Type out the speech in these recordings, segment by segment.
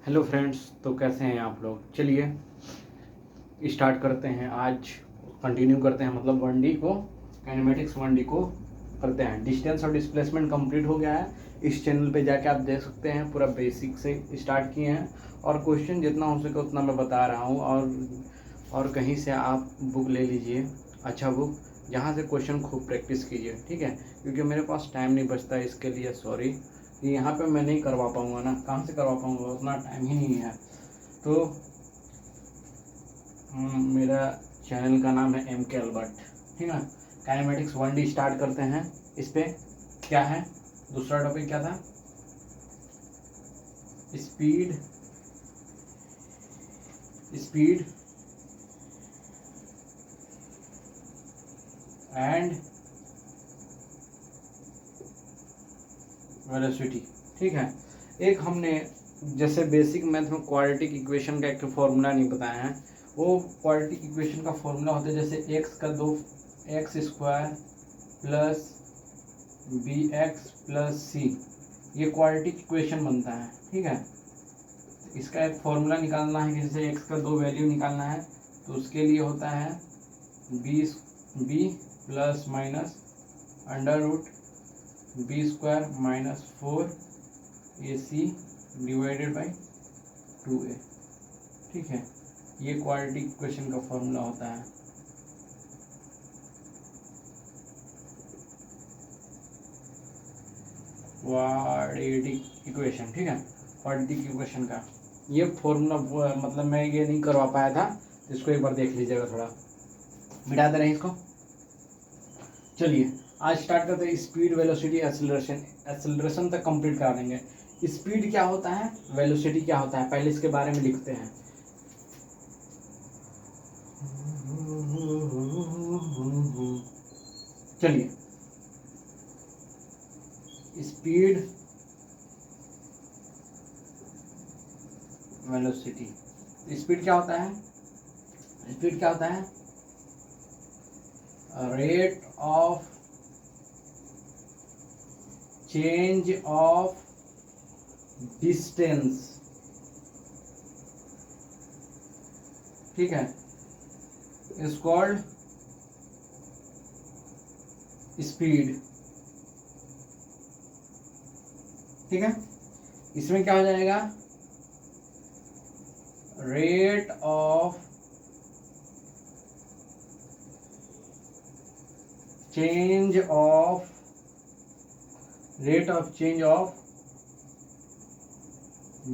Hello friends, तो कैसे हैं आप लोग। चलिए स्टार्ट करते हैं। आज कंटिन्यू करते हैं, मतलब 1D को, काइनेमेटिक्स 1D को करते हैं। डिस्टेंस और डिस्प्लेसमेंट कंप्लीट हो गया है। इस चैनल पे जाके आप देख सकते हैं, पूरा बेसिक से स्टार्ट किए हैं और क्वेश्चन जितना हो सके उतना मैं बता रहा हूँ। और कहीं से आप बुक ले लीजिए, अच्छा बुक, जहाँ से क्वेश्चन खूब प्रैक्टिस कीजिए, ठीक है। क्योंकि मेरे पास टाइम नहीं बचता है, इसके लिए सॉरी। यहाँ पे मैं नहीं करवा पाऊँगा ना, कहाँ से करवा पाऊँगा, उतना टाइम ही नहीं है। तो मेरा चैनल का नाम है MK अल्बर्ट, ठीक है। काइनेमेटिक्स 1D स्टार्ट करते हैं। इस पे क्या है, दूसरा टॉपिक क्या था, स्पीड स्पीड एंड वेलोसिटी, ठीक है। एक हमने जैसे बेसिक मैथ में क्वाड्रेटिक इक्वेशन का एक फॉर्मूला नहीं बताया है। वो क्वाड्रेटिक इक्वेशन का फॉर्मूला होता है जैसे एक्स का 2x² plus bx plus c, ये क्वाड्रेटिक इक्वेशन बनता है, ठीक है। इसका एक फॉर्मूला निकालना है कि जैसे x का 2 वैल्यू निकालना है, तो उसके लिए होता है b plus minus √b² minus 4ac divided by 2a, ठीक है। ये क्वाड्रेटिक इक्वेशन का फॉर्मूला होता है। क्वाड्रेटिक इक्वेशन, ठीक है। क्वाड्रेटिक इक्वेशन का ये फॉर्मूला, मतलब मैं ये नहीं करवा पाया था, इसको एक बार देख लीजिएगा। थोड़ा मिटा दे रहे हैं इसको। चलिए आज स्टार्ट करते हैं। Speed, velocity, acceleration. एक्सेलरेशन तक कंप्लीट करा देंगे। स्पीड क्या होता है, वेलोसिटी क्या होता है, पहले इसके बारे में लिखते हैं। चलिए, स्पीड, वेलोसिटी। स्पीड क्या होता है, स्पीड क्या होता है, rate of change of distance, ठीक है, इज कॉल्ड स्पीड, ठीक है। इसमें क्या हो जाएगा, rate of change of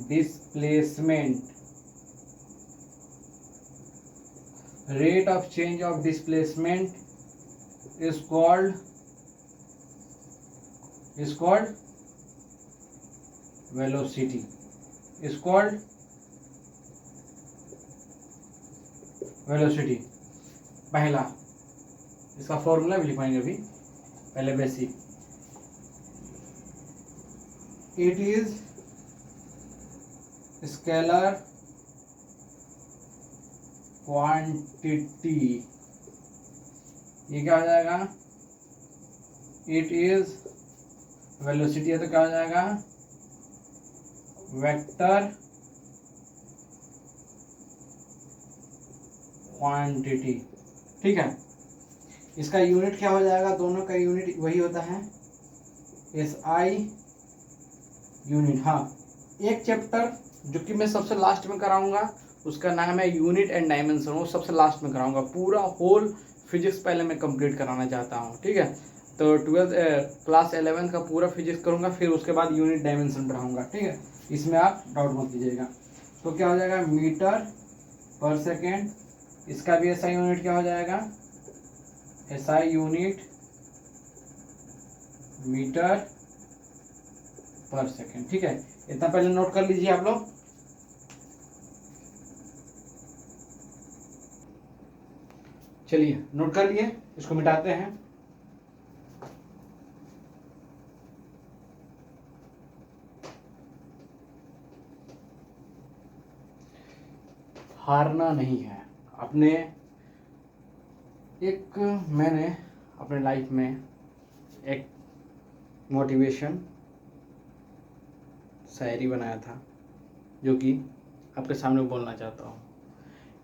displacement, rate of change of displacement is called velocity, is called velocity। पहला इसका फॉर्मूला भी लिखवाएंगे अभी, पहले basic. It is scalar quantity, ये क्या हो जाएगा, इट इज वेलोसिटी है तो क्या हो जाएगा, वेक्टर क्वांटिटी, ठीक है। इसका यूनिट क्या हो जाएगा, दोनों का यूनिट वही होता है, SI यूनिट। हाँ, एक चैप्टर जो कि मैं सबसे लास्ट में कराऊंगा, उसका नाम है यूनिट एंड डायमेंशन, वो सबसे लास्ट में कराऊंगा। पूरा होल फिजिक्स पहले मैं कंप्लीट कराना चाहता हूँ, ठीक है। तो क्लास 11 का पूरा फिजिक्स करूंगा, फिर उसके बाद यूनिट डायमेंशन पढ़ाऊंगा, ठीक है। इसमें आप डाउट मत कीजिएगा। तो क्या हो जाएगा, मीटर पर सेकेंड। इसका भी SI यूनिट क्या हो जाएगा, SI यूनिट मीटर पर सेकेंड, ठीक है। इतना पहले नोट कर लीजिए आप लोग। चलिए नोट कर लिए, इसको मिटाते हैं। हारना नहीं है। अपने मैंने अपने लाइफ में एक मोटिवेशन शायरी बनाया था, जो कि आपके सामने बोलना चाहता हूँ।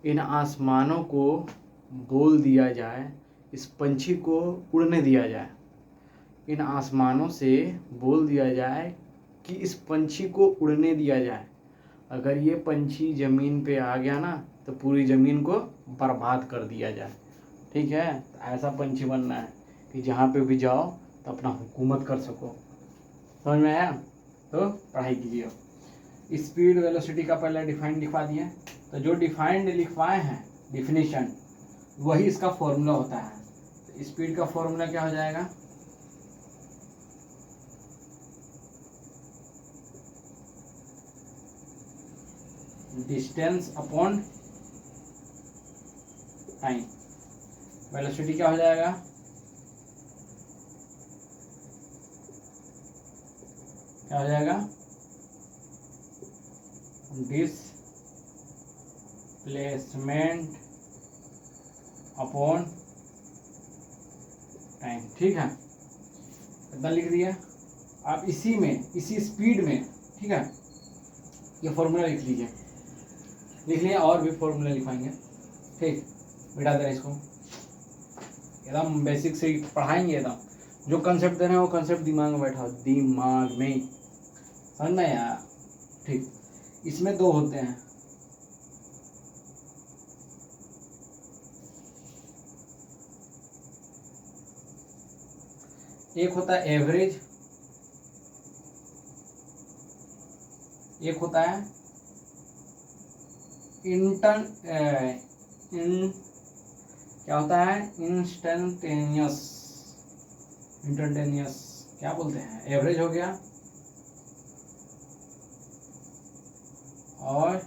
इन आसमानों को बोल दिया जाए, इस पंछी को उड़ने दिया जाए। इन आसमानों से बोल दिया जाए कि इस पंछी को उड़ने दिया जाए। अगर ये पंछी ज़मीन पे आ गया ना तो पूरी ज़मीन को बर्बाद कर दिया जाए। ठीक है, तो ऐसा पंछी बनना है कि जहाँ पे भी जाओ तो अपना हुकूमत कर सको। समझ में आया? तो पढ़ाई कीजिए। स्पीड वेलोसिटी का पहले डिफाइंड लिखवा दिए, तो जो डिफाइंड लिखवाए हैं डिफिनीशन, वही इसका फॉर्मूला होता है। तो स्पीड का फॉर्मूला क्या हो जाएगा? Distance upon time. वेलोसिटी क्या हो जाएगा? क्या हो जाएगा? Displacement upon time. ठीक है, इतना लिख दिया। आप इसी में, इसी स्पीड में, ठीक है, ये फॉर्मूला लिख लीजिए। लिख लिया, और भी फॉर्मूला लिखवाएंगे। ठीक, बिठा देना इसको, एकदम बेसिक से पढ़ाएंगे। एकदम जो कंसेप्ट देना है वो कंसेप्ट दिमाग में बैठाओ, दिमाग में। समझ में यार? ठीक, इसमें दो होते हैं। एक होता है एवरेज, एक होता है क्या होता है? इंस्टेंटेनियस। क्या बोलते हैं? एवरेज हो गया और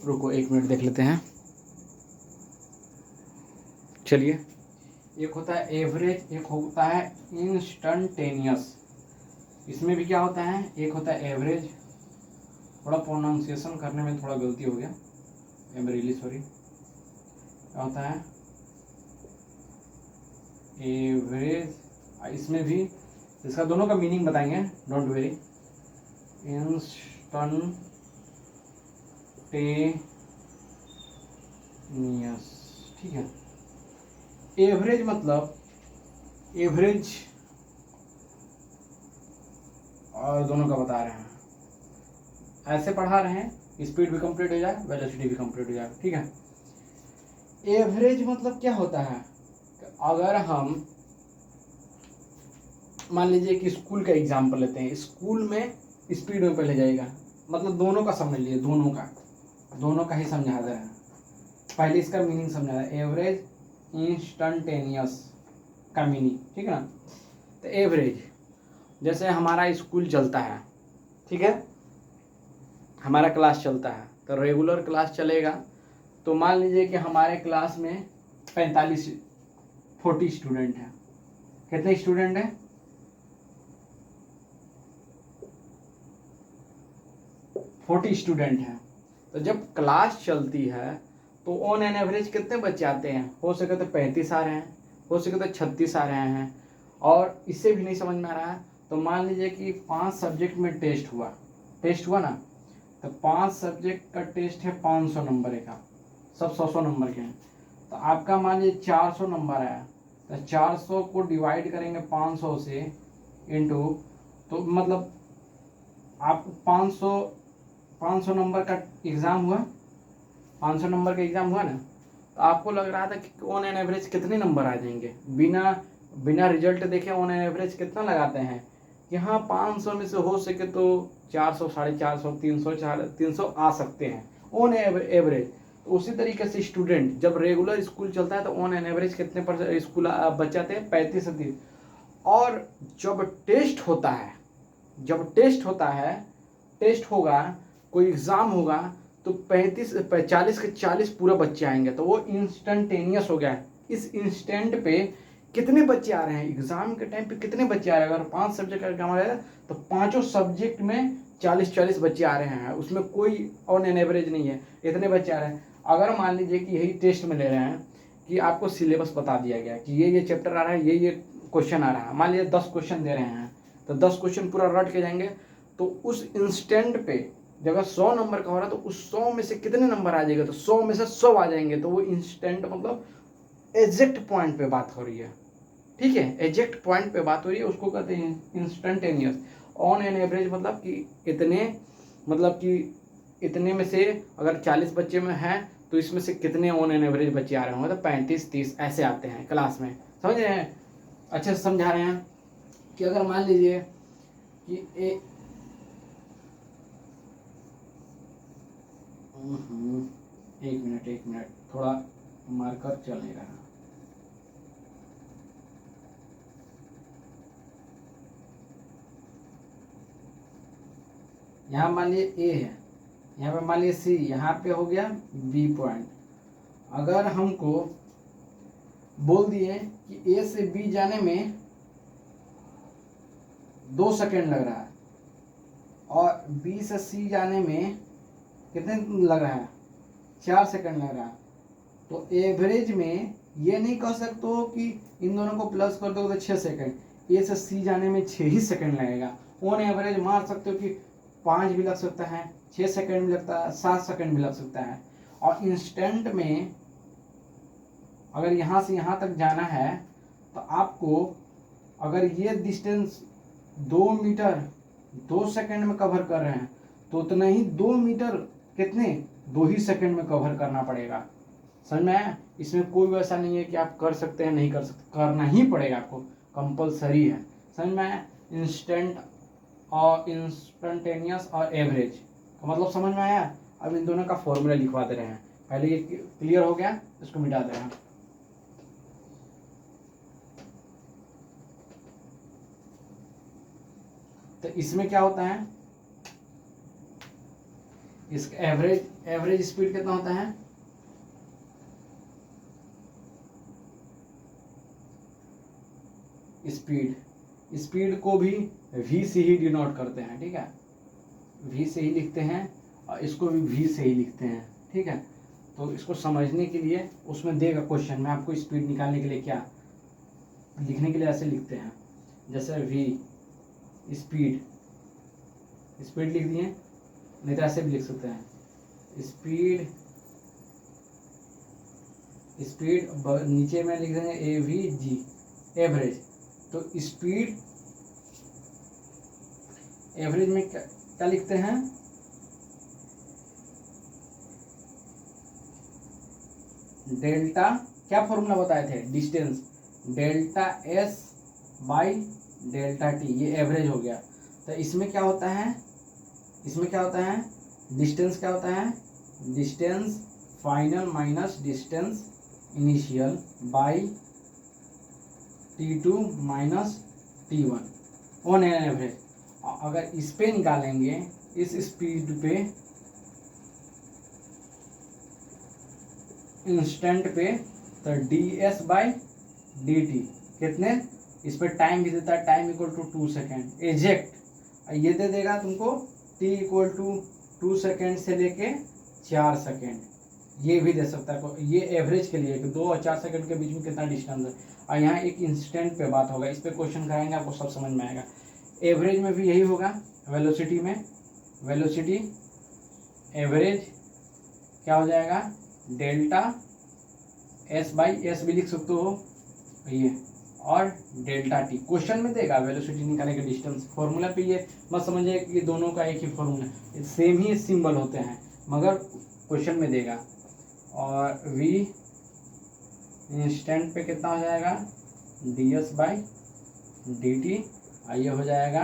रुको 1 मिनट देख लेते हैं। चलिए, एक होता है एवरेज, एक होता है इंस्टेंटेनियस। इसमें भी क्या होता है? एक होता है एवरेज, थोड़ा प्रोनाउंसिएशन करने में थोड़ा गलती हो गया, आई एम रियली सॉरी। क्या होता है? एवरेज। इसमें भी इसका दोनों का मीनिंग बताएंगे, डोंट वेरी। इंस्टेंटेनियस, ठीक है। एवरेज मतलब एवरेज, और दोनों का बता रहे हैं, ऐसे पढ़ा रहे हैं, स्पीड भी कंप्लीट हो जाए, वेलोसिटी भी कंप्लीट हो जाए। ठीक है, एवरेज मतलब क्या होता है? अगर हम मान लीजिए कि स्कूल का एग्जाम्पल लेते हैं, स्कूल में स्पीड में पहले जाएगा, मतलब दोनों का समझ लीजिए, दोनों का ही समझा रहे हैं। पहले इसका मीनिंग समझा रहा है, एवरेज इंस्टेंटेनियस का मीनिंग, ठीक है ना। तो एवरेज, जैसे हमारा स्कूल चलता है, ठीक है, हमारा क्लास चलता है, तो रेगुलर क्लास चलेगा। तो मान लीजिए कि हमारे क्लास में 40 स्टूडेंट हैं। कितने स्टूडेंट हैं? 40 स्टूडेंट हैं। तो जब क्लास चलती है तो ऑन एन एवरेज कितने बच्चे आते हैं? हो सके तो 35 आ रहे हैं, हो सके तो 36 आ रहे हैं। और इससे भी नहीं समझ में आ रहा है तो मान लीजिए कि 5 सब्जेक्ट में टेस्ट हुआ ना, तो 5 सब्जेक्ट का टेस्ट है 500 नंबर का, सब 100 नंबर के हैं। तो आपका मान लीजिए 400 नंबर आया, तो 400 को डिवाइड करेंगे 500 से इंटू, तो मतलब आप 500 नंबर का एग्ज़ाम हुआ, 500 नंबर का एग्ज़ाम हुआ ना, तो आपको लग रहा था कि ऑन एन एवरेज कितने नंबर आ जाएंगे। बिना रिजल्ट देखे ऑन एन एवरेज कितना लगाते हैं कि हाँ 500 में से हो सके तो 400, 450, 300 आ सकते हैं ऑन एवरेज। तो उसी तरीके से स्टूडेंट जब रेगुलर स्कूल चलता है तो ऑन एन एवरेज कितने पर स्कूल बच्चे आते हैं? 35 से 30। और जब टेस्ट होता है, टेस्ट होगा, कोई एग्ज़ाम होगा, तो 40 के 40 पूरा बच्चे आएंगे, तो वो इंस्टेंटेनियस हो गया। इस इंस्टेंट पे कितने बच्चे आ रहे हैं, एग्ज़ाम के टाइम पे कितने बच्चे आ रहे हैं। अगर 5 सब्जेक्ट का एग्जाम आ रहा है तो 5 सब्जेक्ट में 40 बच्चे आ रहे हैं, उसमें कोई ऑन एन एवरेज नहीं है, इतने बच्चे आ रहे हैं। अगर मान लीजिए कि यही टेस्ट में ले रहे हैं कि आपको सिलेबस बता दिया गया कि ये चैप्टर आ रहा है, ये क्वेश्चन आ रहा है। मान लीजिए 10 क्वेश्चन दे रहे हैं तो 10 क्वेश्चन पूरा रट के जाएंगे, तो उस इंस्टेंट पे जब 100 नंबर का हो रहा है तो उस 100 में से कितने नंबर आ जाएगा, तो 100 में से 100 आ जाएंगे, तो वो इंस्टेंट मतलब एग्जैक्ट पॉइंट पे बात हो रही है। ठीक है, एग्जैक्ट पॉइंट पे बात हो रही है, उसको कहते हैं इंस्टेंटेनियस। ऑन एन एवरेज मतलब कि इतने में से अगर 40 बच्चे में है तो इसमें से कितने ऑन एन एवरेज बच्चे आ रहे होंगे, तो 35-30 ऐसे आते हैं क्लास में। समझ रहे हैं, अच्छे से समझा रहे हैं कि अगर मान लीजिए कि एक मिनट थोड़ा मार्कर चल नहीं रहा। यहाँ मान लीजिए ए है, यहाँ पे मान लीजिए सी, यहाँ पे हो गया बी पॉइंट। अगर हमको बोल दिए कि ए से बी जाने में 2 सेकेंड लग रहा है और बी से सी जाने में कितने लग रहा है, 4 सेकेंड लग रहा है, तो एवरेज में ये नहीं कह सकते हो कि इन दोनों को प्लस कर दो तो 6 सेकेंड, ए से सी जाने में 6 ही सेकेंड लगेगा। ऑन एवरेज मार सकते हो कि 5 भी लग सकता है, 6 सेकेंड भी लगता है, 7 सेकेंड भी लग सकता है। और इंस्टेंट में अगर यहाँ से यहाँ तक जाना है तो आपको अगर ये डिस्टेंस 2 मीटर 2 सेकेंड में कवर कर रहे हैं तो उतना ही 2 मीटर कितने 2 ही सेकेंड में कवर करना पड़ेगा। समझ में आया, इसमें कोई वैसा नहीं है कि आप कर सकते हैं नहीं कर सकते, करना ही पड़ेगा आपको, कंपलसरी है। समझ में आया, इंस्टेंट और इंस्टेंटेनियस और एवरेज का मतलब समझ में आया। अब इन दोनों का फॉर्मूला लिखवा दे रहे हैं, पहले ये क्लियर हो गया, इसको मिटा दे रहे हैं। तो इसमें क्या होता है, इसका एवरेज स्पीड कितना होता है, स्पीड को भी v से ही डिनोट करते हैं। ठीक है, v से ही लिखते हैं और इसको भी v से ही लिखते हैं। ठीक है, तो इसको समझने के लिए उसमें देगा क्वेश्चन में आपको स्पीड निकालने के लिए क्या लिखने के लिए ऐसे लिखते हैं, जैसे v स्पीड लिख दिए, नहीं तो ऐसे भी लिख सकते हैं स्पीड नीचे में लिख देंगे AVG एवरेज। तो स्पीड एवरेज में क्या लिखते हैं, डेल्टा, क्या फॉर्मूला बताए थे, distance, delta S by delta T, ये एवरेज हो गया। तो इसमें क्या होता है, डिस्टेंस क्या होता है, distance final minus distance initial by T2 minus T1 on an average. अगर इस पे निकालेंगे, इस स्पीड पे इंस्टेंट पे, तो ds बाई dt कितने, इस पर टाइम भी देता है, time equal to 2 second exact. ये दे देगा तुमको t इक्वल टू 2 सेकेंड से लेके 4 सेकेंड, ये भी दे सकता है। ये एवरेज के लिए 2 और 4 सेकेंड के बीच में कितना डिस्टेंस है, और यहाँ एक इंस्टेंट पे बात होगा, इस पर क्वेश्चन कराएंगे आपको सब समझ में आएगा। एवरेज में भी यही होगा, वेलोसिटी में वेलोसिटी एवरेज क्या हो जाएगा, डेल्टा S बाई S भी लिख सकते हो ये, और डेल्टा T क्वेश्चन में देगा, वेलोसिटी निकालने के डिस्टेंस फॉर्मूला पे ये मत समझिए कि दोनों का एक ही फॉर्मूला, सेम ही सिंबल होते हैं मगर क्वेश्चन में देगा। और V इंस्टेंट पे कितना हो जाएगा, ds बाई dt, ये हो जाएगा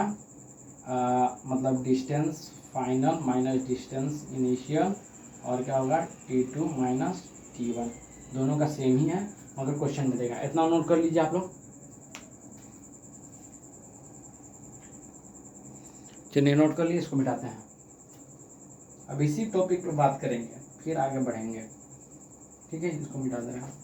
मतलब distance final minus distance initial, और क्या होगा T2 माइनस T1, दोनों का सेम ही है मगर क्वेश्चन में देगा। इतना नोट कर लीजिए आप लोग। चलिए नोट कर लिए, इसको मिटाते हैं। अब इसी टॉपिक पर बात करेंगे, फिर आगे बढ़ेंगे। ठीक है, इसको मिटा दे रहे हैं।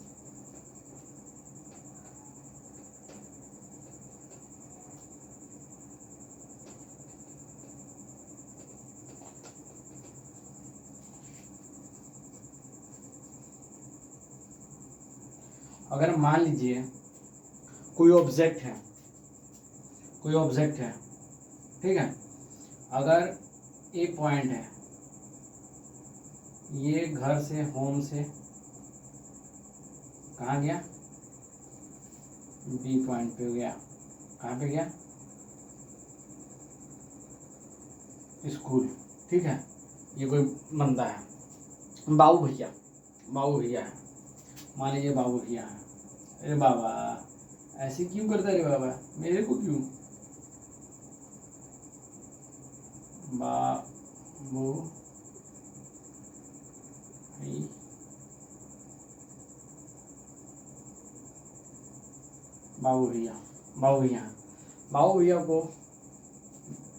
अगर मान लीजिए कोई ऑब्जेक्ट है, ठीक है, अगर एक पॉइंट है, ये घर से होम से कहाँ गया, बी पॉइंट पे गया, कहाँ पे गया, स्कूल, ठीक है। ये कोई बंदा है, बाबू भैया है, मान लीजिए बाबू भैया है। अरे बाबा ऐसे क्यों करता है रे बाबा, मेरे को क्यों, बाबू भैया को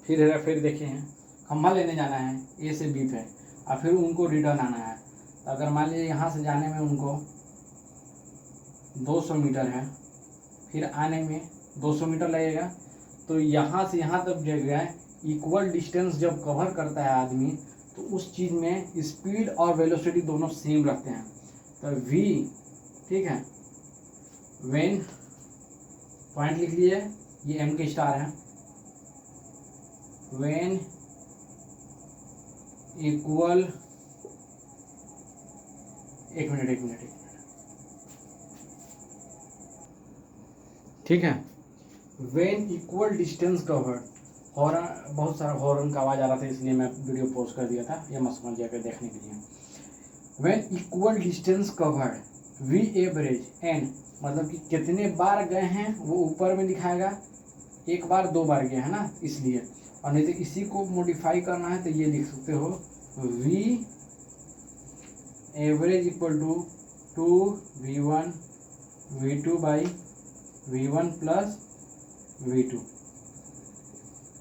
फिर देखे हैं खम्भा लेने जाना है ए से बी पे, और फिर उनको रिटर्न आना है। तो अगर मान लीजिए यहाँ से जाने में उनको 200 मीटर है, फिर आने में 200 मीटर लगेगा, तो यहाँ से यहाँ तक जगह इक्वल डिस्टेंस जब कवर करता है आदमी, तो उस चीज़ में स्पीड और वेलोसिटी दोनों सेम रखते हैं। तो v, ठीक है, व्हेन पॉइंट लिख लीजिए, ये m के स्टार है, व्हेन इक्वल, एक मिनट, ठीक है, when equal distance covered, horn, बहुत सारा हॉर्न का आवाज़ आ रहा था इसलिए मैं वीडियो पॉज कर दिया था, ये मत समझिए कर देखने के लिए। When equal distance covered V average N, मतलब कि कितने बार गए हैं वो ऊपर में दिखाएगा, एक बार 2 बार गए है ना, इसलिए। और नहीं तो इसी को मॉडिफाई करना है तो ये लिख सकते हो V average equal to V1 V2 by V1 plus V2।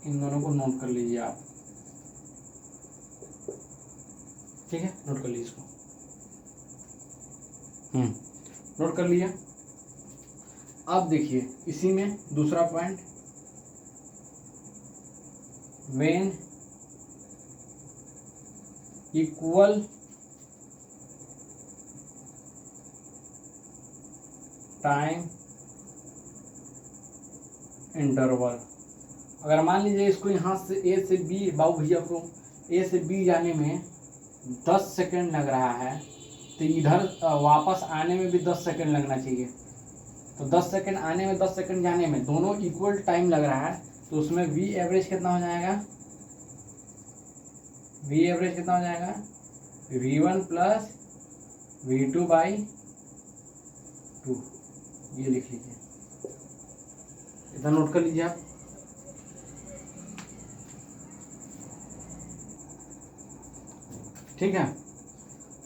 इन दोनों को नोट कर लीजिए आप, ठीक है, नोट कर लीजिए इसको, नोट कर लिया। अब देखिए इसी में दूसरा point, when equal time interval, अगर मान लीजिए इसको यहाँ से ए से बी, बाबू भैया को ए से बी जाने में 10 सेकंड लग रहा है, तो इधर वापस आने में भी 10 सेकंड लगना चाहिए। तो 10 सेकंड आने में 10 सेकंड जाने में दोनों इक्वल टाइम लग रहा है, तो उसमें वी एवरेज कितना हो जाएगा, V1 प्लस V2 बाई 2, ये लिख लीजिए, इतना नोट कर लीजिए आप। ठीक है,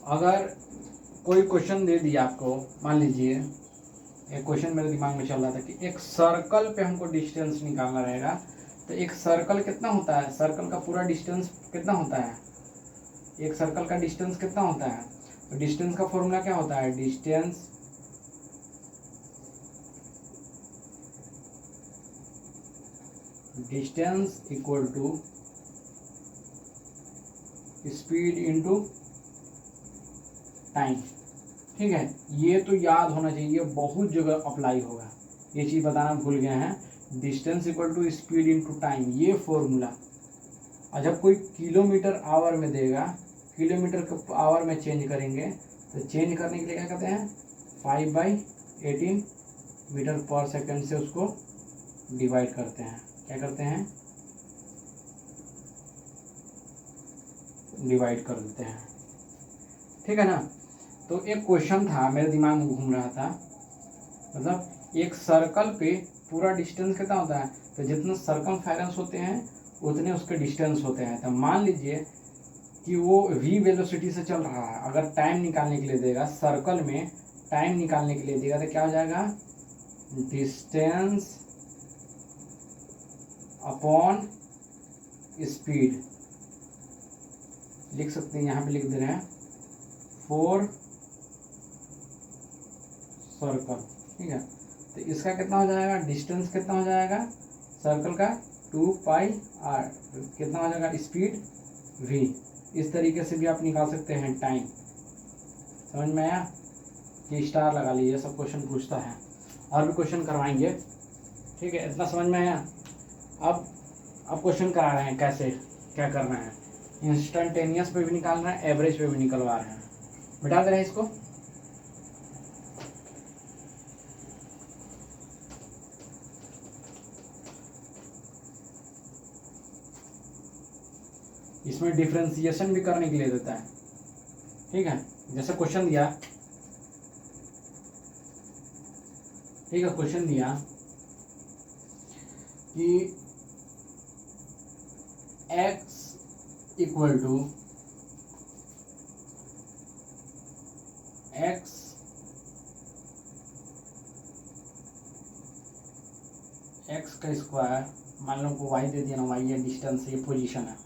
अगर कोई क्वेश्चन दे दिया आपको, मान लीजिए एक क्वेश्चन मेरे दिमाग में चल रहा था कि एक सर्कल पे हमको डिस्टेंस निकालना रहेगा, तो एक सर्कल कितना होता है, सर्कल का पूरा डिस्टेंस कितना होता है, एक सर्कल का डिस्टेंस कितना होता है, तो डिस्टेंस का फॉर्मूला क्या होता है, distance equal to speed into time. ठीक है, ये तो याद होना चाहिए, बहुत जगह अप्लाई होगा, ये चीज़ बताना भूल गए हैं। Distance equal to speed into time, ये फॉर्मूला। और जब कोई किलोमीटर आवर में देगा, किलोमीटर को आवर में चेंज करेंगे, तो चेंज करने के लिए क्या कहते हैं, 5/18 मीटर पर सेकंड से उसको डिवाइड करते हैं, क्या करते हैं, डिवाइड कर देते हैं। ठीक है ना। तो एक क्वेश्चन था मेरे दिमाग में घूम रहा था, मतलब एक सर्कल पे पूरा डिस्टेंस कितना होता है, तो जितने सर्कमफेरेंस होते हैं उतने उसके डिस्टेंस होते हैं। तो मान लीजिए कि वो v वेलोसिटी से चल रहा है, अगर टाइम निकालने के लिए देगा, सर्कल में टाइम निकालने के लिए देगा, तो क्या हो जाएगा, डिस्टेंस अपॉन स्पीड लिख सकते हैं, यहाँ पे लिख दे रहे हैं फॉर सर्कल। ठीक है, तो इसका कितना हो जाएगा, डिस्टेंस कितना हो जाएगा सर्कल का, 2πr, कितना हो जाएगा स्पीड v। इस तरीके से भी आप निकाल सकते हैं टाइम। समझ में आया कि स्टार लगा लीजिए, सब क्वेश्चन पूछता है, और भी क्वेश्चन करवाएंगे। ठीक है, इतना समझ में आया। अब क्वेश्चन करा रहे हैं कैसे क्या करना है। इंस्टेंटेनियस पे भी निकाल रहे हैं, एवरेज पे भी निकलवा रहे हैं। मिटा दे रहे हैं इसको। इसमें डिफरेंशिएशन भी करने के लिए देता है। ठीक है, जैसे क्वेश्चन दिया, ठीक है, क्वेश्चन दिया कि x equal to x x का स्क्वायर, मान लो को y दे दिया ना, y ये डिस्टेंस, ये पोजीशन है,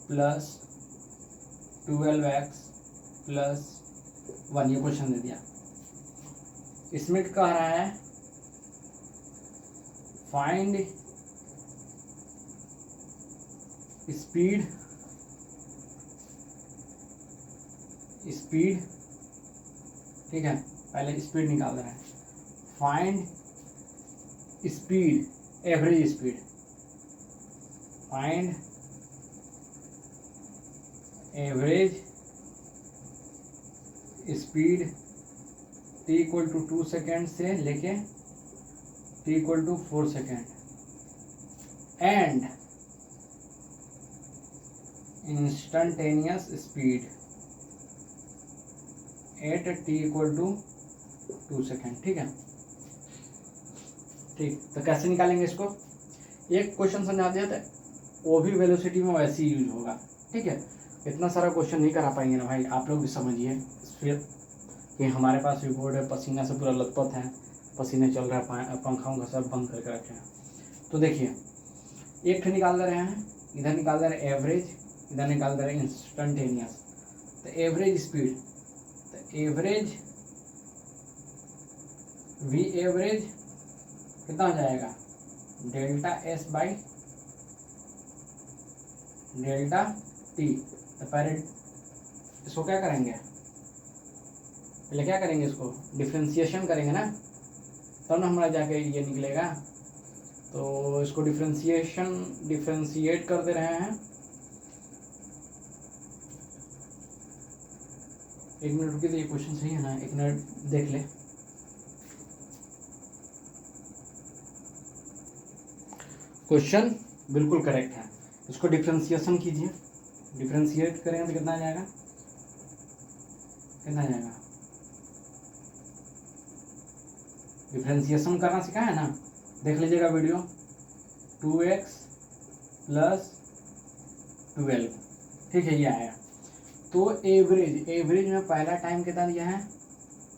प्लस 12x प्लस 1, ये क्वेश्चन दे दिया। इसमें कह रहा है फाइंड स्पीड ठीक है, पहले स्पीड निकाल रहा है। Find speed, average speed, find average speed t equal to 2 second से लेके t equal to 4 second and instantaneous speed at t equal to 2 second. ठीक है, ठीक, तो कैसे निकालेंगे इसको? एक क्वेश्चन समझा दिया था, वो भी वेलोसिटी में वैसे ही यूज होगा। ठीक है, इतना सारा क्वेश्चन नहीं करा पाएंगे ना भाई, आप लोग भी समझिए। फिर कि हमारे पास भी बोर्ड है, पसीना से पूरा लथपथ है, पसीने चल रहा है, पंखा उंखा सब बंद करके रखे हैं। तो देखिए, एक ठे निकाल दे रहे हैं, इधर निकाल दे रहे हैं एवरेज, इधर निकाल दे रहे हैं इंस्टेंटेनियस। तो एवरेज स्पीड, तो एवरेज वी एवरेज कितना हो जाएगा, delta S by delta T. तो पहले इसको क्या करेंगे, पहले क्या करेंगे, इसको डिफ्रेंशिएशन करेंगे ना, तब ना हमारा जाके ये निकलेगा। तो इसको डिफ्रेंशिएट कर दे रहे हैं। एक मिनट रुकिए, तो ये क्वेश्चन सही है ना, एक मिनट देख ले। क्वेश्चन बिल्कुल करेक्ट है, इसको डिफ्रेंशिएशन कीजिए। डिफ्रेंशिएट करेंगे तो कितना आ जाएगा, कितना आ जाएगा, डिफ्रेंशिएशन करना सिखाया है ना, देख लीजिएगा वीडियो। 2x प्लस 12, ठीक है, ये आया। तो एवरेज में पहला टाइम कितना दिया है,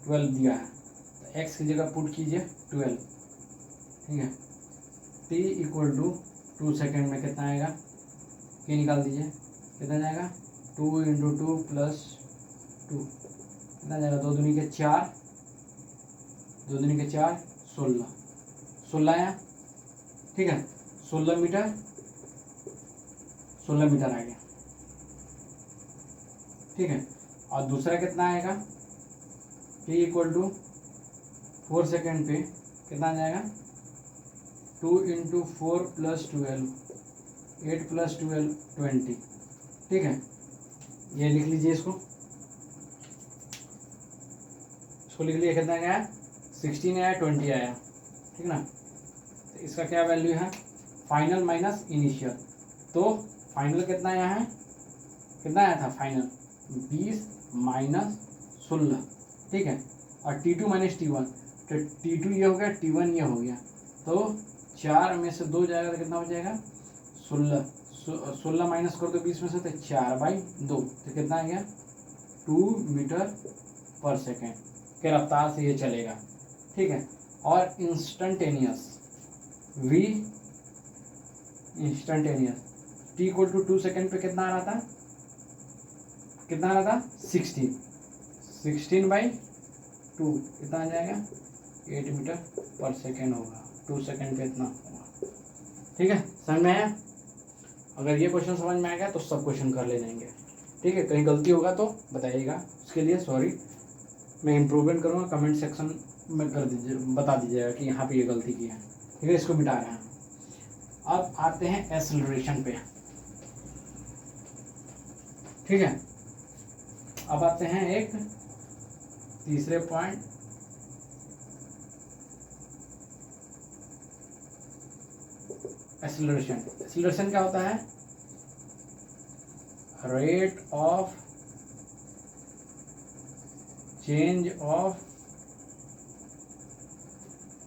12 दिया है, तो x की जगह पुट कीजिए 12। ठीक है, t इक्वल टू 2 सेकेंड में कितना आएगा, ये निकाल दीजिए, कितना जाएगा, 2 इंटू 2 प्लस 2, कितना जाएगा, 2 दूनी के 4, 2 दूनी के 4, 16 आया। ठीक है, 16 मीटर आ गया। ठीक है, और दूसरा कितना आएगा, t इक्वल टू 4 सेकेंड पे कितना आ जाएगा, 2 इंटू 4 प्लस 12, 8 प्लस 12 20। ठीक है, ये लिख लीजिए, इसको लिख लिया, कितना आया, 16 आया, 20 आया। ठीक ना, तो इसका क्या वैल्यू है, फाइनल माइनस इनिशियल। तो फाइनल कितना आया है, कितना आया था फाइनल, 20 माइनस 16। ठीक है, और T2 माइनस T1, तो T2 ये हो गया, T1 ये हो गया, तो 4 में से 2 जाएगा तो कितना हो जाएगा, 16 माइनस कर दो 20 में से, तो 4/2, तो कितना आ गया, 2 मीटर पर सेकेंड के रफ्तार से ये चलेगा। ठीक है, और instantaneous t equal to 2 second पे कितना आ रहा था, 16/2, कितना आ जाएगा, 8 मीटर पर सेकेंड होगा, 2 सेकेंड पे इतना होगा। ठीक है, समझ में आया? अगर ये क्वेश्चन समझ में आ गया तो सब क्वेश्चन कर ले जाएंगे। ठीक है, कहीं गलती होगा तो बताइएगा, उसके लिए सॉरी। मैं इम्प्रूवमेंट करूँगा, कमेंट सेक्शन में कर दीजिए, बता दीजिएगा कि यहाँ पे ये गलती की है। ठीक है, इसको मिटा रहे हैं। अब आते हैं एक्सेलरेशन पे। ठीक है, अब आते हैं एक तीसरे पॉइंट, एक्सेलरेशन। एक्सेलरेशन क्या होता है? Rate of change of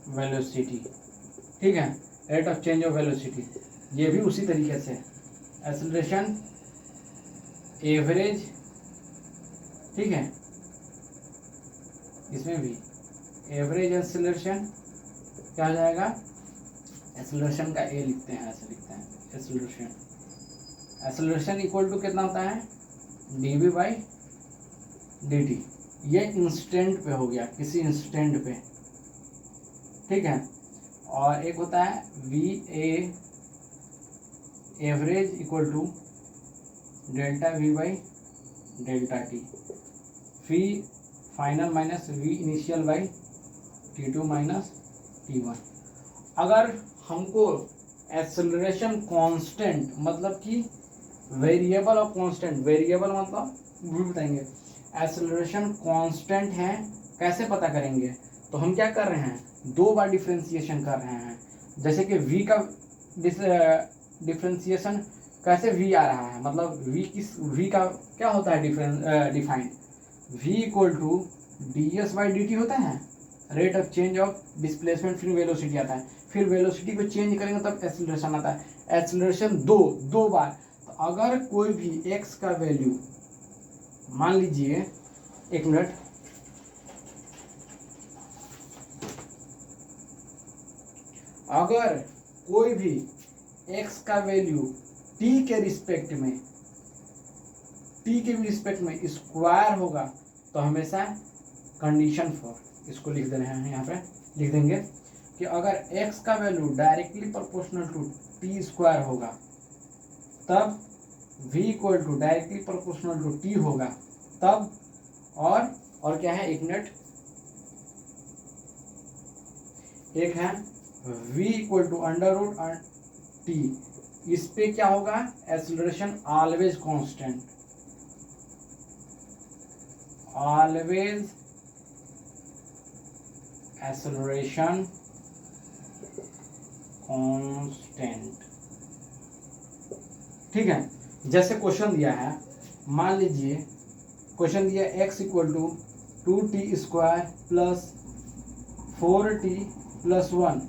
velocity. ठीक है, rate of change of velocity, ये भी उसी तरीके से एक्सेलरेशन एवरेज। ठीक है, इसमें भी एवरेज एक्सेलरेशन क्या हो जाएगा? एक्सेलरेशन का ए लिखते हैं, ऐसे लिखते हैं एक्सेलरेशन। एक्सेलरेशन इक्वल टू कितना होता है? dv by dt। ये इंस्टेंट पे हो गया, किसी इंस्टेंट पे। ठीक है, और एक होता है V A average equal to delta V by delta T, V final minus V initial by T2 minus T1। अगर हमको एक्सेलरेशन कांस्टेंट मतलब कि वेरिएबल और कांस्टेंट, वेरिएबल मतलब भी बताएंगे, एक्सेलरेशन कांस्टेंट है, कैसे पता करेंगे? तो हम क्या कर रहे हैं, 2 बार डिफ्रेंसिएशन कर रहे हैं। जैसे कि v का डिफ्रेंसिएशन कैसे v आ रहा है, मतलब v का क्या होता है define, v equal to ds by dt होता है, rate of change of displacement, फिर वेलोसिटी आता है, फिर वेलोसिटी को चेंज करेंगे तब एक्सेलरेशन आता है। एक्सेलरेशन दो बार। तो अगर कोई भी x का वैल्यू, मान लीजिए, एक मिनट, अगर कोई भी x का वैल्यू t के रिस्पेक्ट में स्क्वायर होगा तो हमेशा कंडीशन फॉर, इसको लिख दे रहे हैं यहाँ पे, लिख देंगे कि अगर x का value directly proportional to t square होगा तब v equal to directly proportional to t होगा तब, और क्या है, एक मिनट, एक है v equal to under root t, इस पे क्या होगा, acceleration always constant, always acceleration constant. ठीक है, जैसे क्वेश्चन दिया है, मान लीजिए क्वेश्चन दिया x equal to 2t square plus 4t plus 1,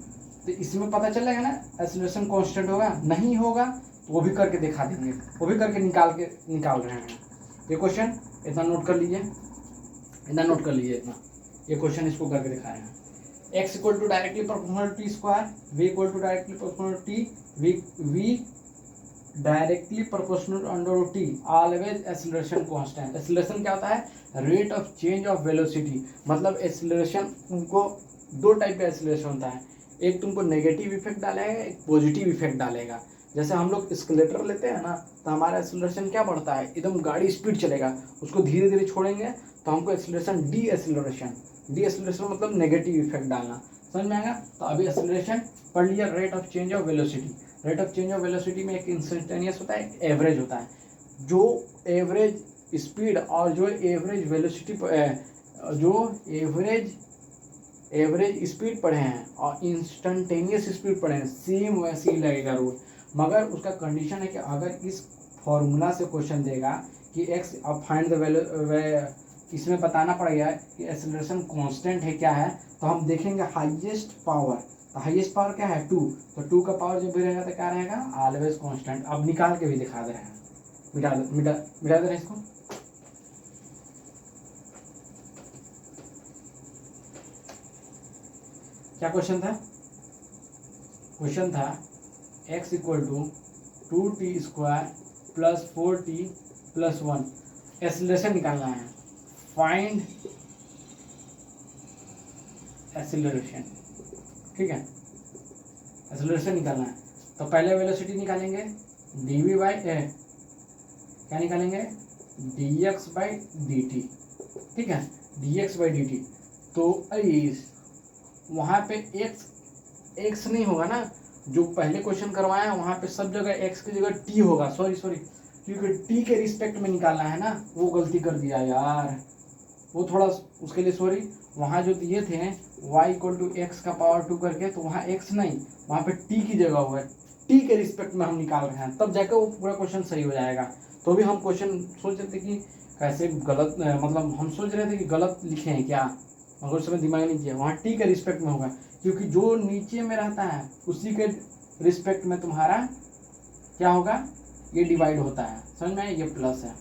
तो इसमें पता चलेगा ना एक्सेलरेशन कांस्टेंट होगा, नहीं होगा तो वो भी करके दिखा देंगे, वो भी करके निकाल रहे हैं। ये क्वेश्चन इतना नोट कर लीजिए, इतना ये क्वेश्चन इसको करके दिखा रहे हैं। x equal to directly proportional T square, v equal to directly proportional T, v directly proportional under T, always acceleration constant. Acceleration क्या होता है, rate of change of velocity, मतलब एक्सेलरेशन तुमको 2 टाइप का एक्सेलरेशन होता है, एक तुमको नेगेटिव इफेक्ट डालेगा, एक पॉजिटिव इफेक्ट डालेगा। जैसे हम लोग स्केलेटर लेते हैं ना, तो हमारा एक्सेलरेशन क्या बढ़ता है, एकदम गाड़ी स्पीड चलेगा, उसको धीरे धीरे छोड़ेंगे तो हमको एक्सेलरेशन डी एक्सेलरेशन मतलब नेगेटिव इफेक्ट डालना, समझ में आएगा। तो अभी एक्सेलरेशन पढ़ लिया, rate of change of velocity. Rate of change of velocity में एक इंस्टेंटेनियस होता है, एक एवरेज होता है। जो एवरेज स्पीड और जो एवरेज वेलोसिटी, जो एवरेज स्पीड पढ़े हैं और इंस्टेंटेनियस स्पीड पढ़े हैं, सेम वैसे ही लगेगा रूल, मगर उसका कंडीशन है कि अगर इस फॉर्मूला से क्वेश्चन देगा कि x, अब फाइंड द वैल्यू, इसमें बताना पड़ेगा कि एक्सेलरेशन कांस्टेंट है क्या है, तो हम देखेंगे हाईएस्ट पावर, तो हाईएस्ट पावर क्या है 2, तो 2 का पावर जब भी रहेगा तो क्या रहेगा, ऑलवेज कांस्टेंट। अब निकाल के भी दिखा दे रहे हैं, मिटा दे रहे हैं इसको। क्या क्वेश्चन था, x equal to 2t square plus 4t plus 1, acceleration निकालना है, फाइंड एक्सेलरेशन। ठीक है, एक्सेलरेशन निकालना है तो पहले वेलोसिटी निकालेंगे, dv बाई क्या निकालेंगे, dx बाई dt। ठीक है, dx/dt, तो इस वहाँ पे x नहीं होगा ना, जो पहले क्वेश्चन करवाया है वहाँ पे सब जगह x की जगह t होगा। सॉरी क्योंकि t के रिस्पेक्ट में निकालना है ना, वो गलती कर दिया यार, वो थोड़ा उसके लिए सॉरी। वहाँ जो दिए थे y = x⁻² करके, तो वहाँ x नहीं, वहाँ पे t की जगह होगा, t के रिस्पेक्ट में हम निकाल रहे हैं, तब जाकर वो पूरा क्वेश्चन सही हो जाएगा। तो भी हम क्वेश्चन सोच रहे थे कि कैसे गलत, मतलब हम सोच रहे थे कि गलत लिखे हैं क्या, मगर उस समय दिमाग नहीं किया। वहाँ t के रिस्पेक्ट में होगा, क्योंकि जो नीचे में रहता है उसी के रिस्पेक्ट में तुम्हारा क्या होगा, ये डिवाइड होता है। समझ में, ये प्लस है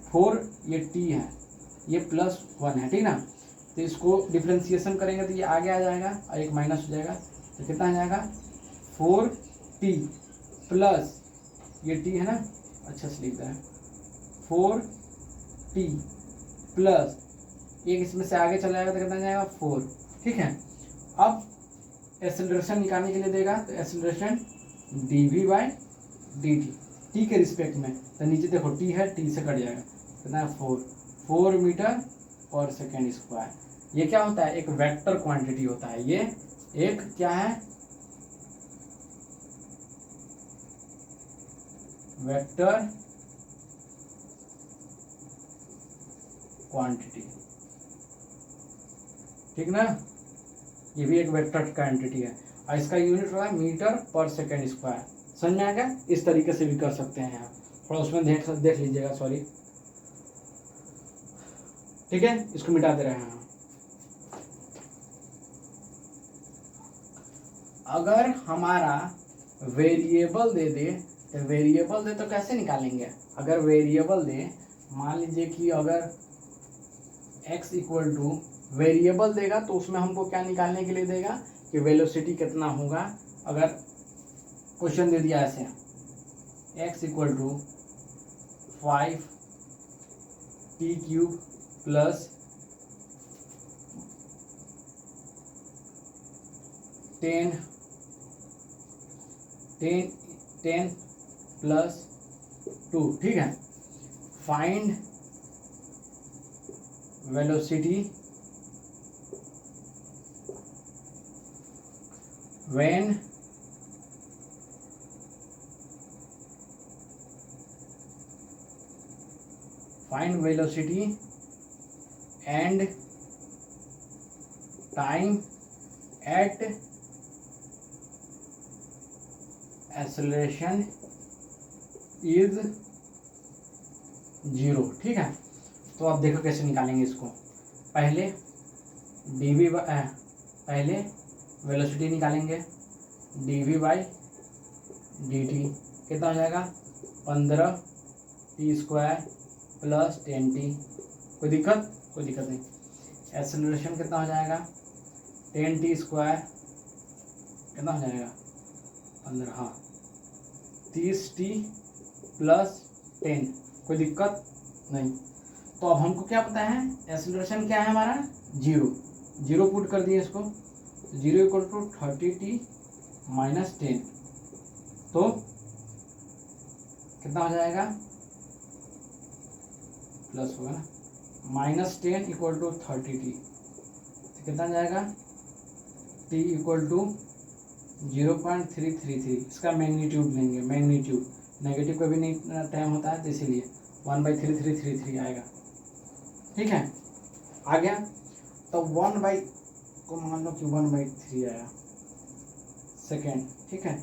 4, ये t है, ये +1 है, ठीक ना। तो इसको डिफ्रेंसिएशन करेंगे तो ये आगे आ जाएगा और एक माइनस हो जाएगा, तो कितना आ जाएगा 4t प्लस ये t है ना, अच्छा से लिखता है 4t प्लस एक इसमें से आगे चला जाएगा तो कितना आ जाएगा 4, ठीक है। अब एक्सेलरेशन निकालने के लिए देगा, तो एक्सेलरेशन dv/dt, t के रिस्पेक्ट में, तो नीचे देखो t है, t से कट जाएगा, कितना है 4 मीटर/सेकेंड स्क्वायर। ये क्या होता है, एक वेक्टर क्वांटिटी होता है, ये एक क्या है, वेक्टर क्वांटिटी, ठीक ना। ये भी एक वेक्टर क्वांटिटी है और इसका यूनिट होगा मीटर/सेकेंड स्क्वायर। समझ में आ गया, इस तरीके से भी कर सकते हैं आप, थोड़ा उसमें देख लीजिएगा, सॉरी, ठीक है। इसको मिटा दे रहे हैं हम। अगर हमारा वेरिएबल दे दे, तो वेरिएबल दे तो कैसे निकालेंगे, अगर वेरिएबल दे, मान लीजिए कि अगर x = वेरिएबल देगा तो उसमें हमको क्या निकालने के लिए देगा कि वेलोसिटी कितना होगा। अगर क्वेश्चन दे दिया ऐसे, x = 5t³ प्लस 10 प्लस 2, ठीक है। Find velocity when and time at acceleration is 0, ठीक है। तो आप देखो कैसे निकालेंगे इसको। पहले पहले वेलोसिटी निकालेंगे, dv/dt कितना हो जाएगा 15t² प्लस 10t, कोई दिक्कत नहीं। एक्सेलरेशन कितना हो जाएगा 10t² कितना हो जाएगा 15, हाँ 30t प्लस 10, कोई दिक्कत नहीं। तो अब हमको क्या पता है, एक्सेलरेशन क्या है हमारा 0 पुट कर दिए इसको, 0 = 30t - 10, तो कितना हो जाएगा, प्लस होगा ना, -10 = 30t, तो कितना जाएगा t = 0.333। इसका मैग्नीट्यूड लेंगे, मैग्नीट्यूड नेगेटिव का भी नहीं टाइम होता है, तो इसीलिए 1/3333 आएगा, ठीक है। आ गया, तो 1 को मान लो कि 1/3 आया सेकेंड, ठीक है।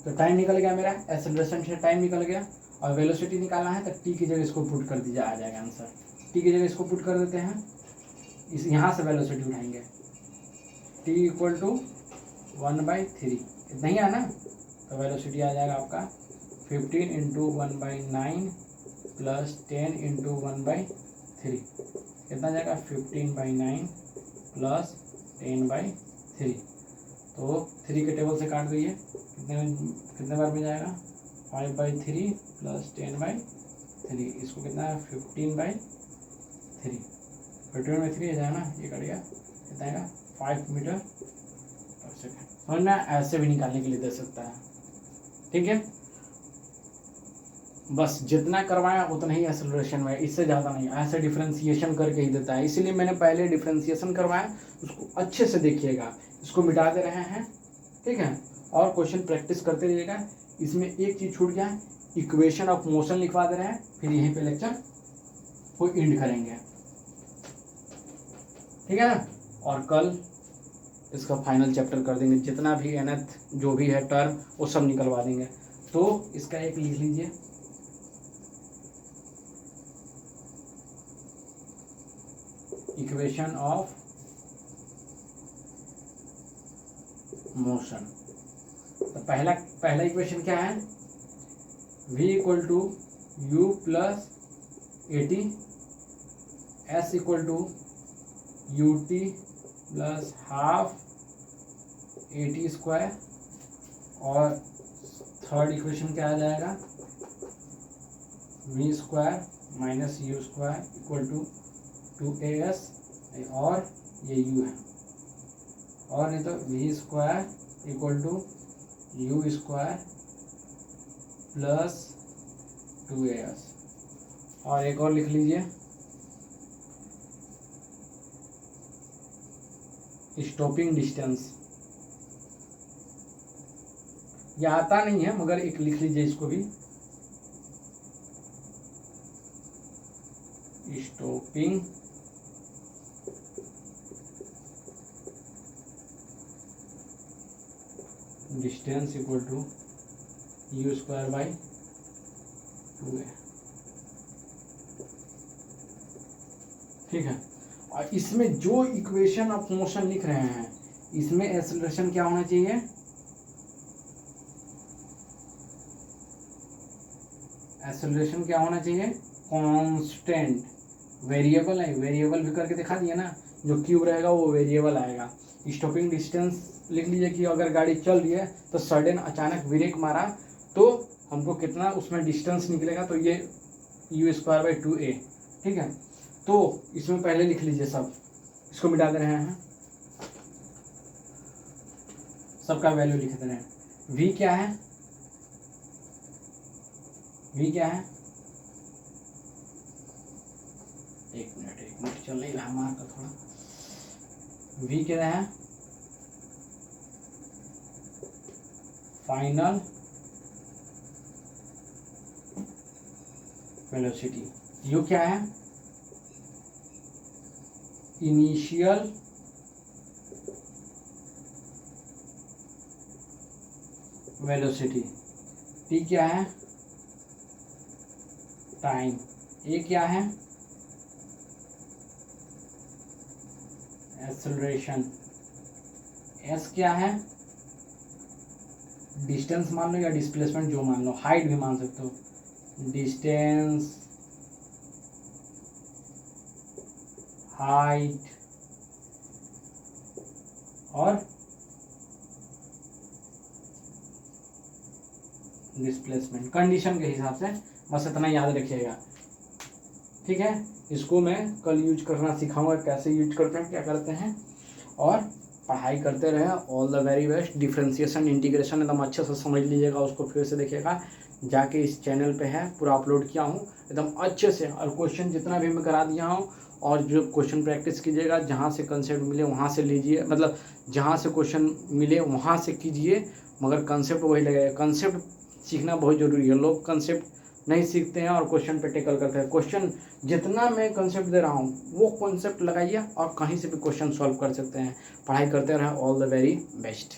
तो टाइम निकल गया मेरा, एक्सेलरेशन से टाइम निकल गया, और वेलोसिटी निकालना है तो टी की जगह इसको पुट कर दीजिए, आ जाएगा आंसर। टी की जगह इसको पुट कर देते हैं, इस यहाँ से वेलोसिटी उठाएंगे, t = 1/3, इतना ही है ना। तो वेलोसिटी आ जाएगा आपका 15 × 1/9 प्लस 10 × 1/3, कितना जाएगा 15/9 प्लस 10/3। तो 3 के टेबल से काट दीजिए, कितने बार में जाएगा 5/3 प्लस 10/3, इसको कितना है 15/3, 15/3 जाएगा ना, ये कट गया, कितना आएगा 5 मीटर/सेकेंड। समझ में, ऐसे भी निकालने के लिए दे सकता है, ठीक है। बस जितना करवाया उतना ही एक्सेलरेशन में, इससे ज़्यादा नहीं, ऐसे डिफ्रेंसिएशन करके ही देता है। इसीलिए मैंने पहले डिफ्रेंसिएशन करवाया, उसको अच्छे से देखिएगा। इसको मिटा दे रहे हैं, ठीक है, और क्वेश्चन प्रैक्टिस करते रहिएगा। इसमें एक चीज़ छूट गया, इक्वेशन ऑफ मोशन लिखवा दे रहे हैं, फिर यहीं पे लेक्चर को एंड करेंगे, ठीक है ना। और कल इसका फाइनल चैप्टर कर देंगे, जितना भी nth जो भी है टर्म वो सब निकलवा देंगे। तो इसका एक लिख लीजिए, इक्वेशन ऑफ मोशन। तो पहला इक्वेशन क्या है, v equal to U plus AT, s equal to U T plus half AT square, और थर्ड इक्वेशन क्या आ जाएगा, v square minus U square equal to 2as, और ये u है, और नहीं तो v square equal to U square plus 2as। और एक और लिख लीजिए, स्टॉपिंग डिस्टेंस। यह आता नहीं है मगर एक लिख लीजिए इसको भी, stopping distance equal to U square by 2a, ठीक है। और इसमें जो इक्वेशन ऑफ मोशन लिख रहे हैं, इसमें एक्सेलरेशन क्या होना चाहिए, एक्सेलरेशन क्या होना चाहिए, कांस्टेंट। वेरिएबल है, वेरिएबल भी करके दिखा दिया ना, जो क्यूब रहेगा वो वेरिएबल आएगा। स्टॉपिंग डिस्टेंस लिख लीजिए कि अगर गाड़ी चल रही है तो सडन अचानक ब्रेक मारा तो हमको कितना उसमें डिस्टेंस निकलेगा, तो ये यू स्क्वायर बाई 2a, ठीक है। तो इसमें पहले लिख लीजिए सब, इसको मिटा दे रहे हैं, सबका वैल्यू लिख दे रहे हैं। v क्या है, v क्या है, एक मिनट चल नहीं रहा मार का थोड़ा, v क्या है, फाइनल वेलोसिटी। u क्या है, इनिशियल वेलोसिटी। t क्या है, टाइम। a क्या है, एक्सेलरेशन। s क्या है, डिस्टेंस मान लो या डिस्प्लेसमेंट जो मान लो, हाइट भी मान सकते हो, डिस्टेंस, हाइट और डिस्प्लेसमेंट, कंडीशन के हिसाब से। बस इतना याद रखिएगा, ठीक है। इसको मैं कल यूज करना सिखाऊंगा, कैसे यूज करते हैं, क्या करते हैं, और पढ़ाई करते रहे। All the very best. Differentiation integration एकदम अच्छे से समझ लीजिएगा, उसको फिर से देखिएगा, जाके इस चैनल पे है, पूरा अपलोड किया हूँ एकदम अच्छे से, और क्वेश्चन जितना भी मैं करा दिया हूँ। और जो क्वेश्चन प्रैक्टिस कीजिएगा, जहाँ से कंसेप्ट मिले वहाँ से लीजिए, मतलब जहाँ से क्वेश्चन मिले वहाँ से कीजिए, मगर कंसेप्ट वही लगेगा। कंसेप्ट सीखना बहुत ज़रूरी है, लोग कंसेप्ट नहीं सीखते हैं और क्वेश्चन पे टेकल करते हैं। क्वेश्चन जितना मैं कंसेप्ट दे रहा हूँ वो कंसेप्ट लगाइए और कहीं से भी क्वेश्चन सॉल्व कर सकते हैं। पढ़ाई करते रहें। All the very best.